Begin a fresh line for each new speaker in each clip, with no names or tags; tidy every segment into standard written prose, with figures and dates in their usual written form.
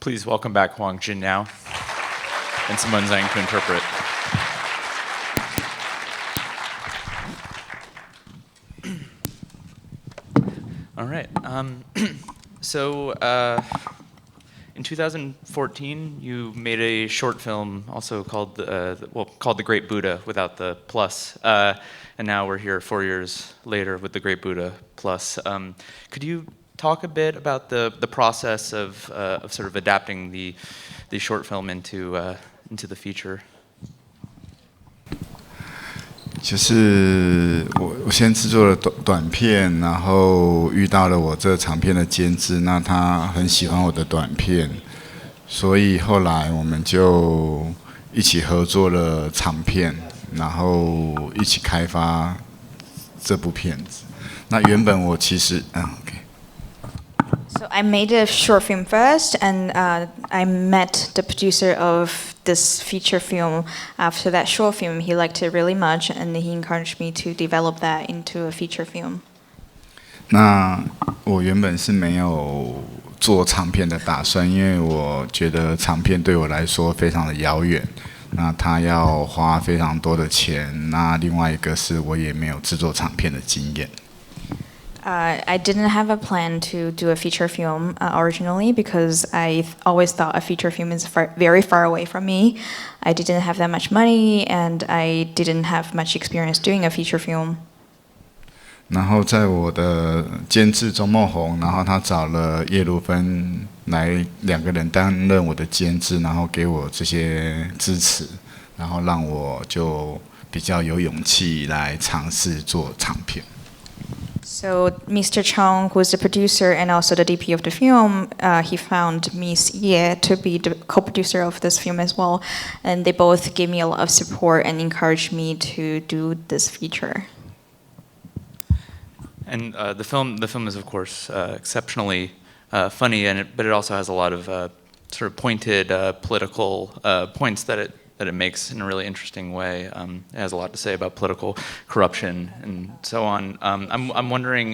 Please welcome back Huang Hsin-yao and Simone Zhang to interpret. All right. In 2014, you made a short film also called The Great Buddha without the plus, and now we're here 4 years later with The Great Buddha plus. Could you talk a bit about the process of sort of adapting the short film into the feature?
就是我先制作了短片，然后遇到了我这长片的监制，那他很喜欢我的短片，所以后来我们就一起合作了长片，然后一起开发这部片子。那原本我其实OK。
So I made a short film first, and I met the producer of this feature film. After that short film, he liked it really much, and he encouraged me to develop that into a feature film.
那我原本是没有做长片的打算，因为我觉得长片对我来说非常的遥远，那他要花非常多的钱，那另外一个是我也没有制作长片的经验。
I didn't have a plan to do a feature film originally because I always thought a feature film is very far away from me. I didn't have that much money, and I didn't have much experience doing a feature film.
然后在我的监制周梦红，然后他找了叶如芬来2个人担任我的监制，然后给我这些支持，然后让我就比较有勇气来尝试做长片。
So Mr. Chong, who is the producer and also the DP of the film, he found Miss Ye to be the co-producer of this film as well, and they both gave me a lot of support and encouraged me to do this feature.
And the film is of course exceptionally funny, but it also has a lot of sort of pointed political points that it makes in a really interesting way. It has a lot to say about political corruption and so on. I'm wondering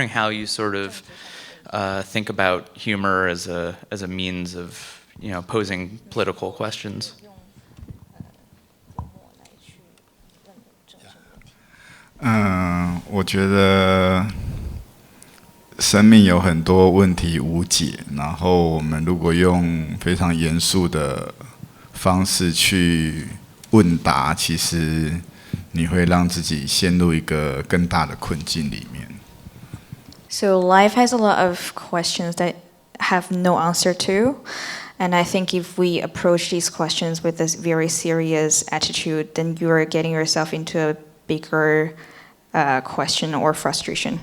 how you sort of think about humor as a means of posing political questions.
我觉得生命有很多问题无解，然后我们如果用非常严肃的方式去问答，其实你会让自己陷入一个更大的困境里面。
So life has a lot of questions that have no answer to, and I think if we approach these questions with this very serious attitude, then you are getting yourself into a bigger question or frustration.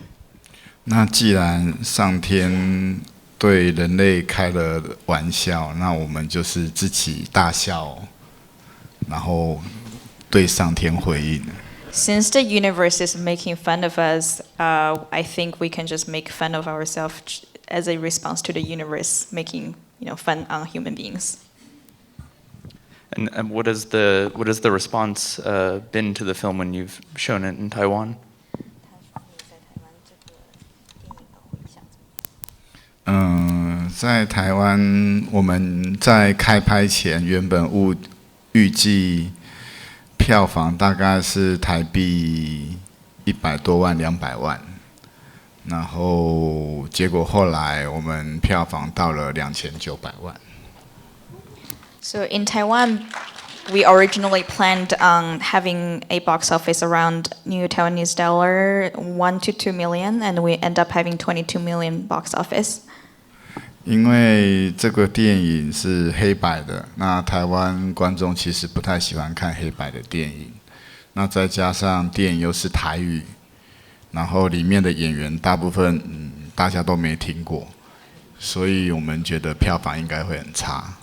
那既然上天对人类开了玩笑，那我们就是自己大笑，然后对上天回应。
Since the universe is making fun of us, I think we can just make fun of ourselves as a response to the universe making fun on human beings.
And what is the response been to the film when you've shown it in Taiwan?
在台湾，我们在开拍前原本预计票房大概是台币100多万、200万，然后结果后来我们票房到了2900万。
So in Taiwan, we originally planned on having a box office around new Taiwanese dollar 1 to 2 million, and we end up having 22 million box office.
因为这个电影是黑白的，那台湾观众其实不太喜欢看黑白的电影，那再加上电影又是台语，然后里面的演员大部分大家都没听过，所以我们觉得票房应该会很差。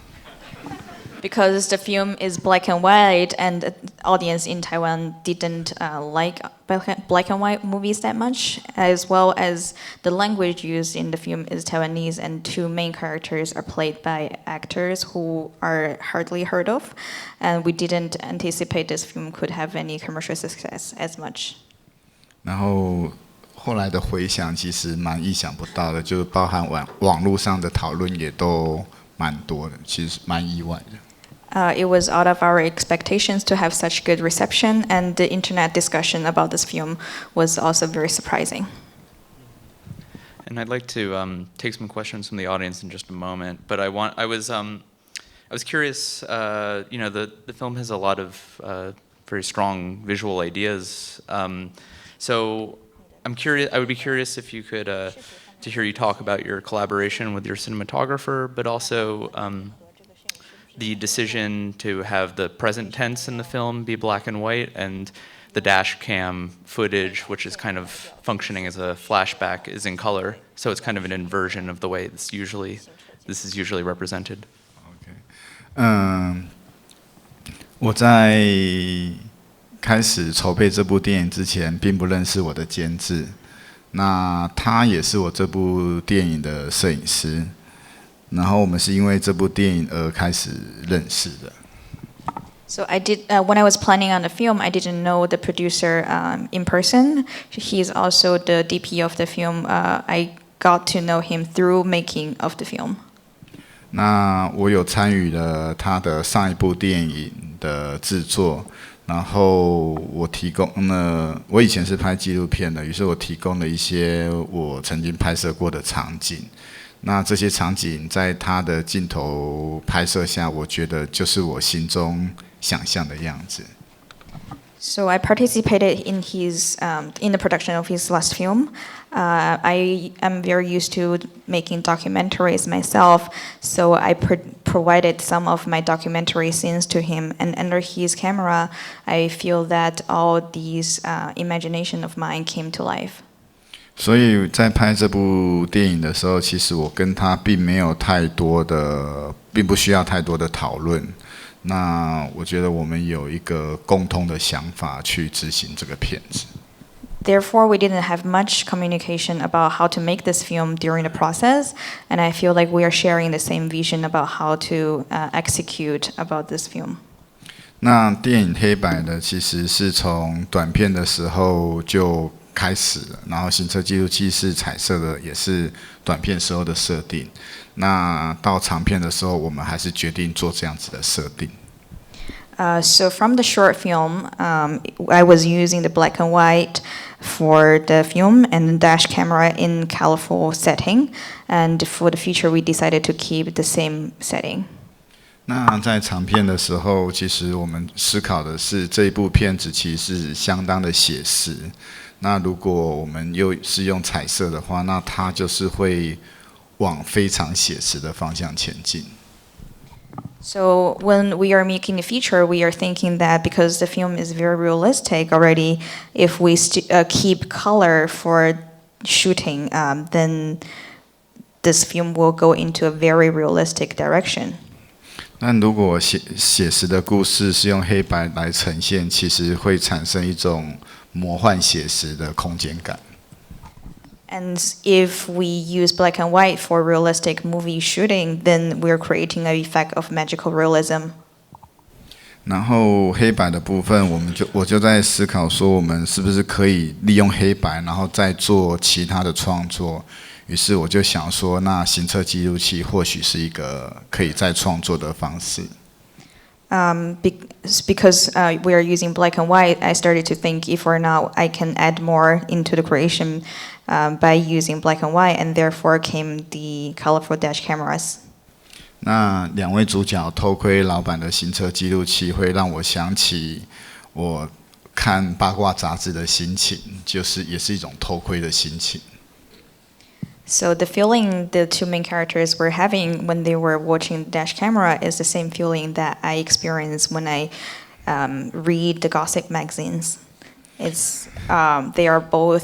Because the film is black and white, and the audience in Taiwan didn't like black and white movies that much, as well as the language used in the film is Taiwanese, and 2 main characters are played by actors who are hardly heard of, and we didn't anticipate this film could have any commercial success as much.
然后后来的回响其实蛮意想不到的，就是包含网络上的讨论也都蛮多的，其实蛮意外的。
It was out of our expectations to have such good reception, and the internet discussion about this film was also very surprising.
And I'd like to take some questions from the audience in just a moment, but I was curious. The film has a lot of very strong visual ideas. So I'm curious. I would be curious if you could to hear you talk about your collaboration with your cinematographer, but also the decision to have the present tense in the film be black and white, and the dash cam footage, which is kind of functioning as a flashback, is in color. So it's kind of an inversion of the way this is usually represented.
Okay. 我在开始筹备这部电影之前，并不认识我的监制。那他也是我这部电影的摄影师。然后我们是因为这部电影而开始认识的。
So I did when I was planning on the film, I didn't know the producer in person. He's also the DP of the film. I got to know him through making of the film.
那我有参与了他的上一部电影的制作，然后我以前是拍纪录片的，于是我提供了一些我曾经拍摄过的场景。那这些场景在他的镜头拍摄下，我觉得就是我心中想象的样子。
So I participated in the production of his last film. I am very used to making documentaries myself, so I provided some of my documentary scenes to him, and under his camera, I feel that all these imagination of mine came to life.
所以在拍这部电影的时候，其实我跟他并不需要太多的讨论。那我觉得我们有一个共同的想法去执行这个片子。
Therefore, we didn't have much communication about how to make this film during the process, and I feel like we are sharing the same vision about how to execute about this film.
那电影黑白的其实是从短片的时候就开始了，然后行车记录器是彩色的，也是短片时候的设定。那到长片的时候，我们还是决定做这样子的设定。
So from the short film, I was using the black and white for the film and the dash camera in colorful setting. And for the feature, we decided to keep the same setting.
那在长片的时候，其实我们思考的是这一部片子其实是相当的写实。那如果我们又是用彩色的话，那它就是会往非常写实的方向前进。
So when we are making the feature, we are thinking that because the film is very realistic already, if we keep color for shooting, then this film will go into a very realistic direction.
那如果写实的故事是用黑白来呈现，其实会产生一种魔幻写实的空间感。
And if we use black and white for realistic movie shooting, then we're creating an effect of magical realism.
然后黑白的部分，我就在思考说，我们是不是可以利用黑白，然后再做其他的创作。于是我就想说，那行车记录器或许是一个可以再创作的方式。
Because we are using black and white, I started to think if or not I can add more into the creation by using black and white, and therefore came the colorful dash cameras.
那两位主角偷窥老板的行车记录器，会让我想起我看八卦杂志的心情，就是也是一种偷窥的心情。
So the feeling the two main characters were having when they were watching the dash camera is the same feeling that I experience when I read the gossip magazines. They are both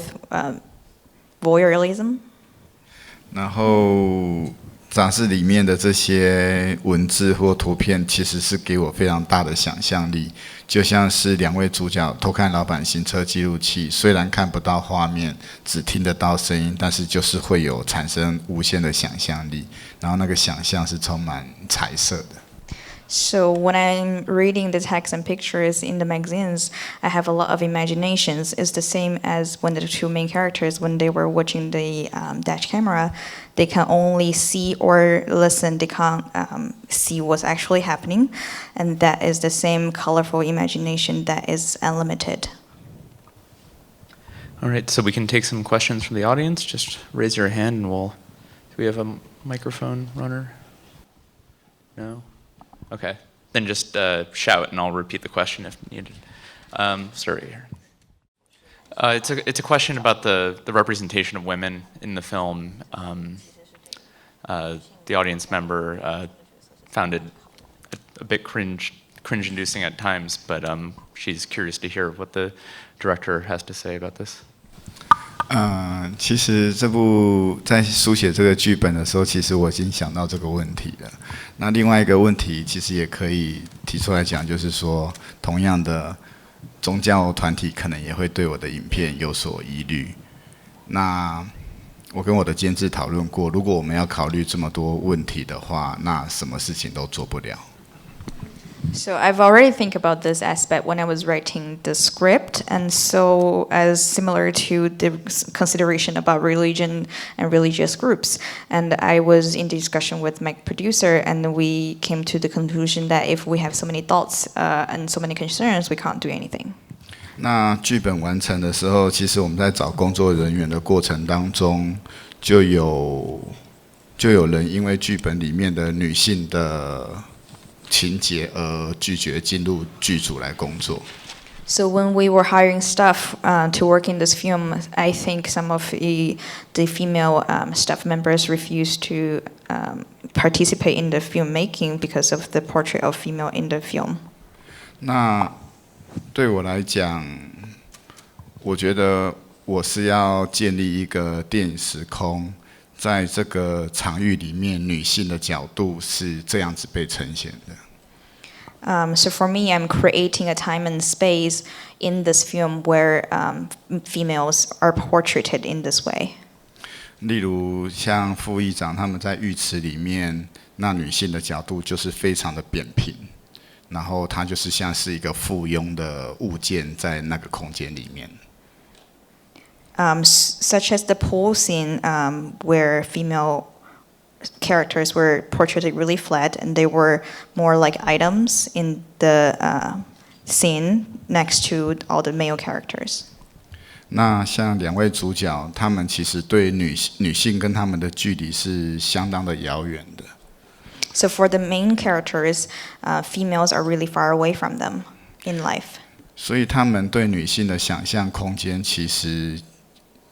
voyeurism.
然后杂志里面的这些文字或图片，其实是给我非常大的想象力，就像是两位主角偷看老板行车记录器，虽然看不到画面，只听得到声音，但是就是会有产生无限的想象力，然后那个想象是充满彩色的。
So when I'm reading the text and pictures in the magazines, I have a lot of imaginations. It's the same as when the two main characters, when they were watching the dash camera, they can only see or listen. They can't see what's actually happening, and that is the same colorful imagination that is unlimited.
All right, so we can take some questions from the audience. Just raise your hand and do we have a microphone runner? No? Okay, then just shout and I'll repeat the question if needed. Sorry here. It's a question about the representation of women in the film. The audience member found it a bit cringe-inducing at times, but she's curious to hear what the director has to say about this.
其实这部在书写这个剧本的时候，其实我已经想到这个问题了。那另外一个问题，其实也可以提出来讲，就是说，同样的宗教团体可能也会对我的影片有所疑虑。那我跟我的监制讨论过，如果我们要考虑这么多问题的话，那什么事情都做不了。
So I've already think about this aspect when I was writing the script, and so as similar to the consideration about religion and religious groups. And I was in discussion with my producer, and we came to the conclusion that if we have so many thoughts and so many concerns, we can't do anything.
那剧本完成的时候，其实我们在找工作人员的过程当中，就有人因为剧本里面的女性的情节而拒绝进入剧组来工作。
So when we were hiring staff to work in this film, I think some of the female staff members refused to participate in the filmmaking because of the portrait of female in the film.
那对我来讲，我觉得我是要建立一个电影时空。在这个场域里面，女性的角度是这样子被呈现的。
So for me, I'm creating a time and space in this film where females are portraited in this way.
例如像副议长他们在浴池里面，那女性的角度就是非常的扁平，然后她就是像是一个附庸的物件在那个空间里面。
Such as the pool scene where female characters were portrayed really flat and they were more like items in the scene next to all the male characters.
那像两位主角，他们其实对女性跟他们的距离是相当的遥远的。
So for the main characters, females are really far away from them in life.
所以他们对女性的想象空间其实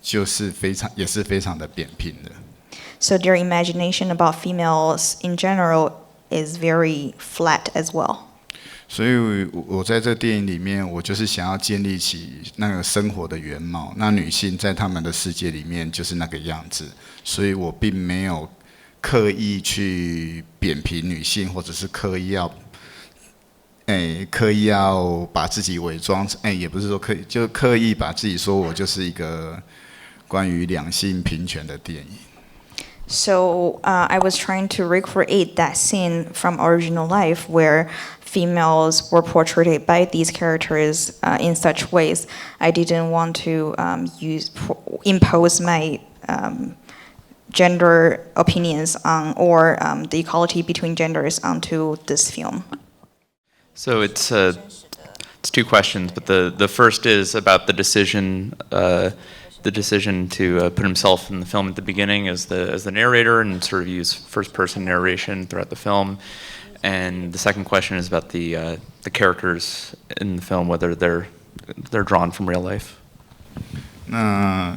就是也是非常的扁平的。
So their imagination about females in general is very flat as well.
所以我在这电影里面，我就是想要建立起那个生活的原貌。那女性在他们的世界里面就是那个样子，所以我并没有刻意去扁平女性，或者是刻意要把自己伪装，也不是说刻意把自己说我就是一个关于两性平权的电影。
So I was trying to recreate that scene from original life where females were portrayed by these characters in such ways. I didn't want to impose my gender opinions on or the equality between genders onto this film.
So it's two questions, but the first is about the decision to put himself in the film at the beginning as the narrator and sort of use first-person narration throughout the film. And the second question is about the characters in the film, whether they're drawn from real life.
那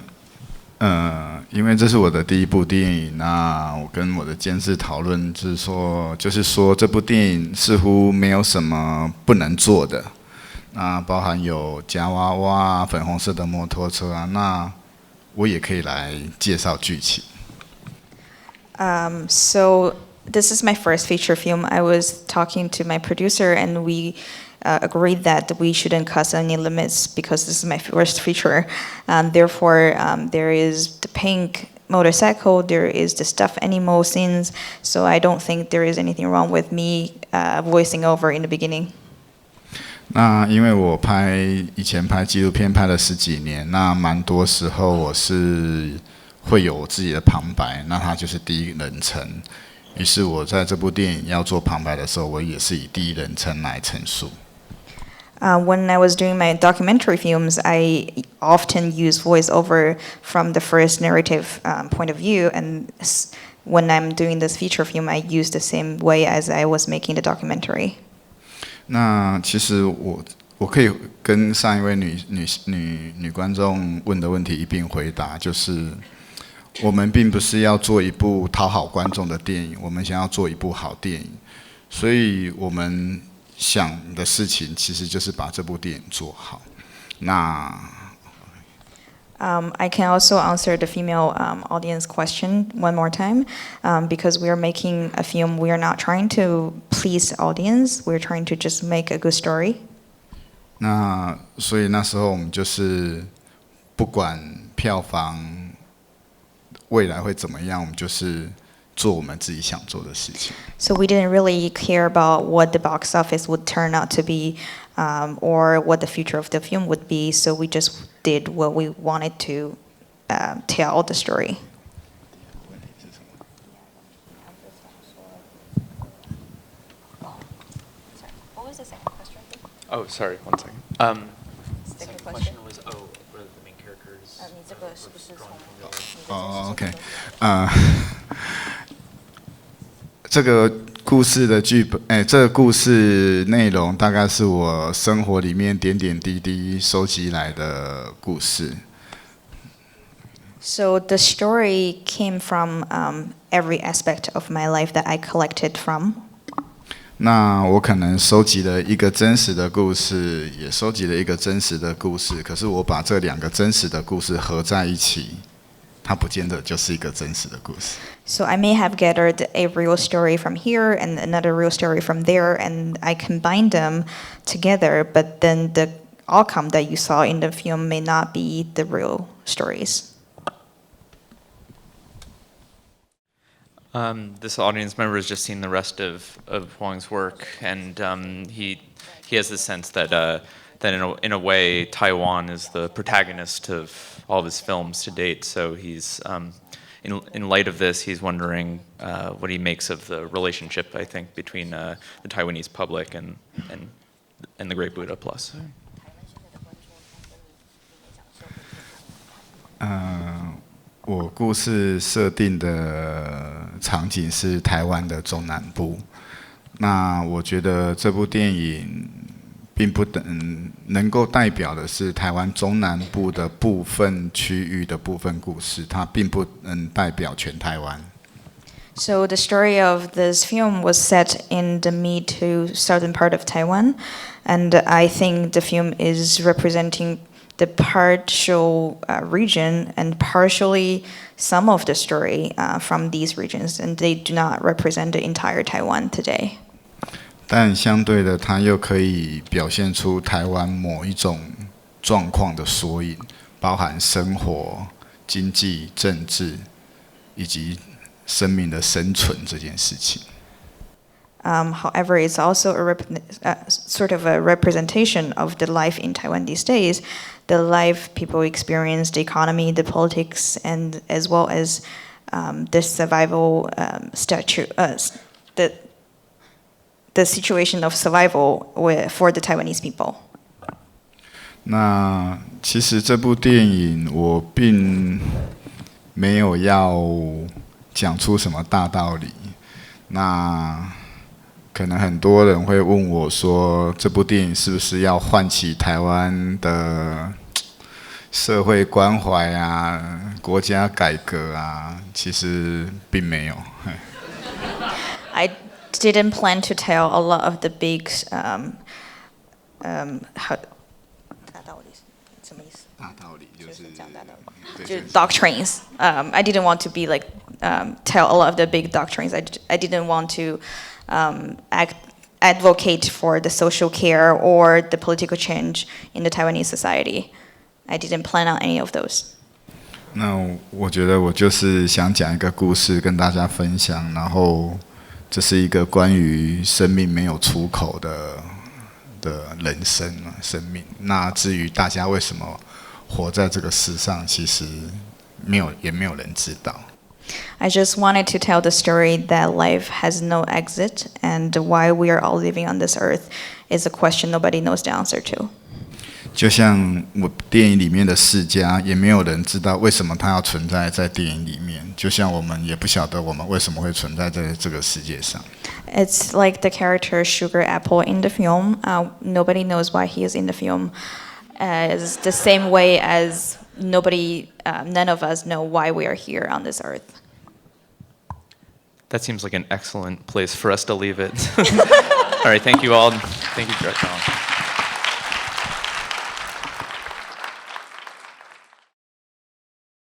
因为这是我的第一部电影，那我跟我的监制讨论，就是说这部电影似乎没有什么不能做的。那包含有夹娃娃、粉红色的摩托车啊，那我也可以来介绍剧情。
So this is my first feature film. I was talking to my producer, and we agreed that we shouldn't cut any limits because this is my first feature. Therefore, there is the pink motorcycle, there is the stuffed animal scenes, so I don't think there is anything wrong with me voicing over in the beginning.
那因为我以前拍纪录片拍了10几年，那蛮多时候我是会有我自己的旁白，那它就是第一人称。于是我在这部电影要做旁白的时候，我也是以第一人称来陈述。
When I was doing my documentary films, I often use voiceover from the first narrative point of view, and when I'm doing this feature film, I use the same way as I was making the documentary.
那其实我可以跟上一位女观众问的问题一并回答，就是我们并不是要做一部讨好观众的电影，我们想要做一部好电影，所以我们想的事情其实就是把这部电影做好。那
I can also answer the female audience question one more time, because we are making a film. We are not trying to please the audience. We're trying to just make a good story.
那所以那时候我们就是不管票房未来会怎么样，我们就是做我们自己想做的事情。
So we didn't really care about what the box office would turn out to be, or what the future of the film would be. So we just did what we wanted to tell the story. What was the second question?
Oh, sorry, one second.
Second question
was, were the main characters?
你这个是不是从
哦 ，OK， 这个故事的剧本，这个故事内容大概是我生活里面点点滴滴收集来的故事。
So the story came from every aspect of my life that I collected from.
那我可能收集了一个真实的故事，也收集了一个真实的故事，可是我把这2个真实的故事合在一起，它不见得就是一个真实的故事。
So I may have gathered a real story from here and another real story from there, and I combined them together, but then the outcome that you saw in the film may not be the real stories.
This audience member has just seen the rest of Huang's work, and he has the sense that that in a way Taiwan is the protagonist of all of his films to date. So he's in light of this, he's wondering what he makes of the relationship, I think, between the Taiwanese public and the Great Buddha Plus.
我故事设定的场景是台湾的中南部。那我觉得这部电影并不能够代表的是台湾中南部的部分区域的部分故事，它并不能代表全台湾。
So the story of this film was set in the mid to southern part of Taiwan, and I think the film is representing the partial region and partially some of the story from these regions, and they do not represent the entire Taiwan today.
但相对的，它又可以表现出台湾某一种状况的缩影，包含生活、经济、政治以及生命的生存这件事情。
However, it's also sort of a representation of the life in Taiwan these days, the life people experience, the economy, the politics, and as well as the survival the situation of survival for the Taiwanese people.
那其实这部电影我并没有要讲出什么大道理。那可能很多人会问我说，这部电影是不是要唤起台湾的社会关怀啊、国家改革啊？其实并没有。
I didn't plan to tell a lot of the big 大道理什么意思？
大道理就是
讲大道理，就是 doctrines. I didn't want to be like tell a lot of the big doctrines. I didn't want to advocate for the social care or the political change in the Taiwanese society. I didn't plan on any of those.
那我觉得我就是想讲一个故事跟大家分享，然后这是一个关于生命没有出口的人生生命。那至于大家为什么活在这个世上，其实也没有人知道。
I just wanted to tell the story that life has no exit, and why we are all living on this earth is a question nobody knows the answer to.
就像我电影里面的世家，也没有人知道为什么它要存在在电影里面，就像我们也不晓得我们为什么会存在在这个世界上。
It's like the character Sugar Apple in the film. Nobody knows why he is in the film. It's the same way as none of us know why we are here on this earth.
That seems like an excellent place for us to leave it. All right, thank you all. Thank you, Director.